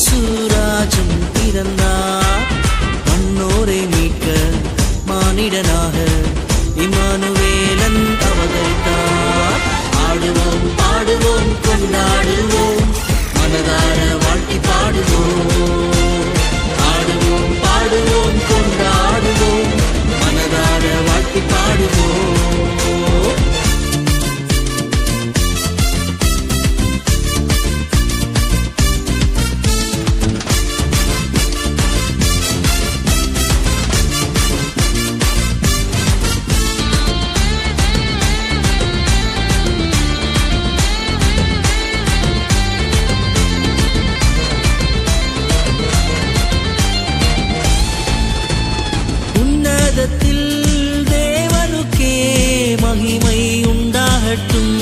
இயேசுராஜன் பிறந்தார். மன்னோரை மீட்க மானிடனாக இம்மானுவேலன் அவதரித்தார். ஆடுவோம் பாடுவோம் கொண்டாடுவோம் மனதார வாழ்த்தி பாடுவோம். ஆடுவோம் பாடுவோம் கொண்டாடுவோம் மனதார வாழ்த்தி பாடுவோம். தேவனுக்கே மகிமை உண்டாகட்டும்.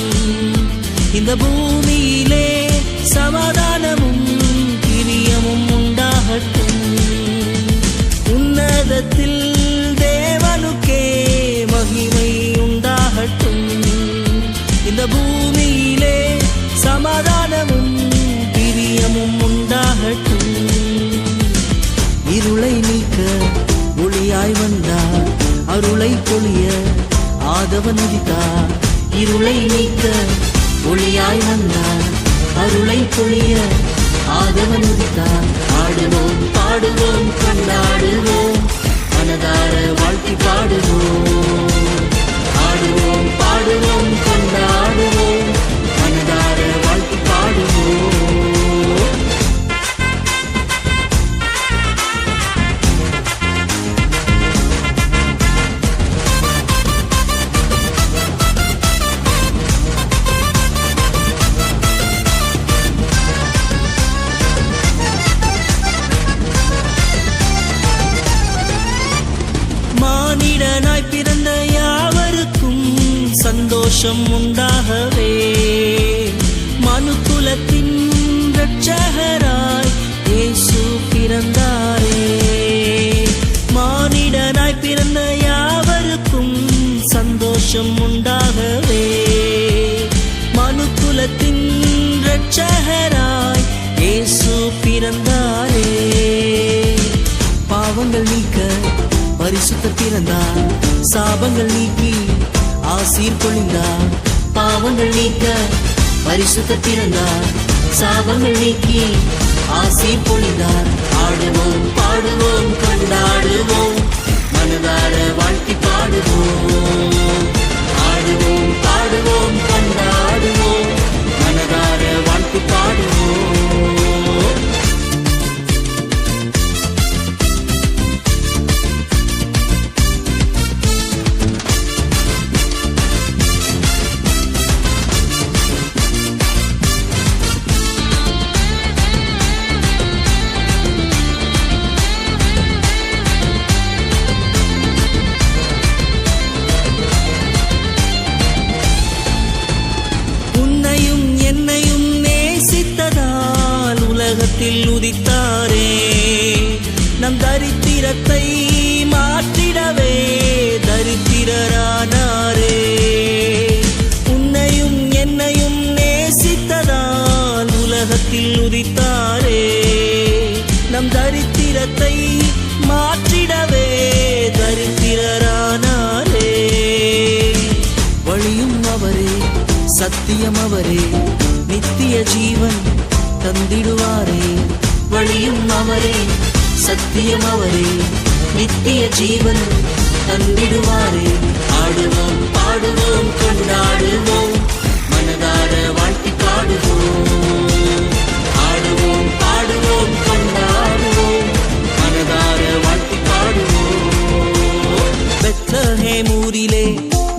இந்த பூமியிலே சமாதானமும் பிரியமும் உண்டாகட்டும். உன்னதத்தில் தேவனுக்கே மகிமை உண்டாகட்டும். இந்த பூமியிலே சமாதானமும் பிரியமும் உண்டாகட்டும். இருளை நீக்க ஒளியாய் வந்தார், அருளை பொழிய ஆதவன் உதித்தார். இருளை நீக்க ஒளியாய் வந்தார், அருளை பொழிய ஆதவன் உதித்தார். ஆடுவோம் பாடுவோம் கொண்டாடுவோம் மனதார வாழ்த்தி பாடுவோம். ஆடுவோம் பாடுவோம் கொண்டாடுவோம் மனதார வாழ்த்தி பாடுவோம். மானிடனாய் பிறந்த யாவருக்கும் சந்தோஷம் உண்டாகவே மனுக்குலத்தின் இரட்சகராய் இயேசு பிறந்தாரே. மானிடனாய் பிறந்த யாவருக்கும் சந்தோஷம் உண்டாகவே மனுக்குலத்தின் இரட்சகராய் இயேசு பிறந்தாரே. பாவங்கள் நீக்க பரிசுத்த பிறந்தார், சாபங்கள் நீக்கி ஆசீர் பொழிந்தார். பாவங்கள் நீக்க பரிசுத்த பிறந்தார், சாபங்கள் நீக்கி ஆசீர் பொழிந்தார். ஆடுவோம் பாடுவோம் கொண்டாடுவோம் மனதார வாழ்த்தி பாடுவோம். ஆடுவோம் பாடுவோம் கொண்டாடுவோம் மனதார வாழ்த்தி பாடுவோம். உதித்தாரே நம் தரித்திரத்தை மாற்றிடவே தரித்திரரானாரே. உன்னையும் என்னையும் நேசித்ததால் உலகத்தில் உதித்தாரே. நம் தரித்திரத்தை மாற்றிடவே தரித்திரரானாரே. வழியும் அவரே சத்தியம் அவரே நித்திய ஜீவன் தந்திடுவாரே. வழியும் அவரே சத்தியம் அவரே நித்திய ஜீவன் தந்திடுவாரே. ஆடுவோம் பாடுவோம் கொண்டாடுவோம் மனதார வாழ்த்தி பாடுவோம். ஆடுவோம் பாடுவோம் கொண்டாடுவோம் மனதார வாழ்த்தி பாடுவோம். பெத்லகேம் ஊரிலே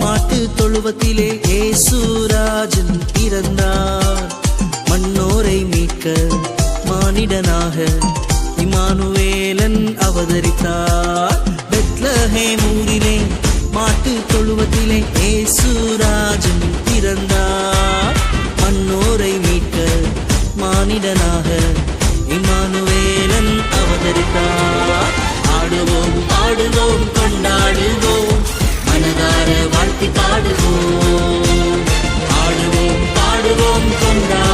மாட்டு தொழுவத்திலே இயேசுராஜன் பிறந்தார். மன்னோரை மீட்க மானிடனாக இம்மானுவேலன் அவதரித்தார். பெத்லகேம் ஊரிலே மாட்டு தொழுவத்திலே இயேசுராஜன் பிறந்தார். மன்னோரை மீட்க மானிடனாக இம்மானுவேலன் அவதரித்தார். ஆடுவோம் பாடுவோம் கொண்டாடுவோம் மனதார வாழ்த்தி பாடுவோம். ஆடுவோம் பாடுவோம் கொண்டாடுவோம்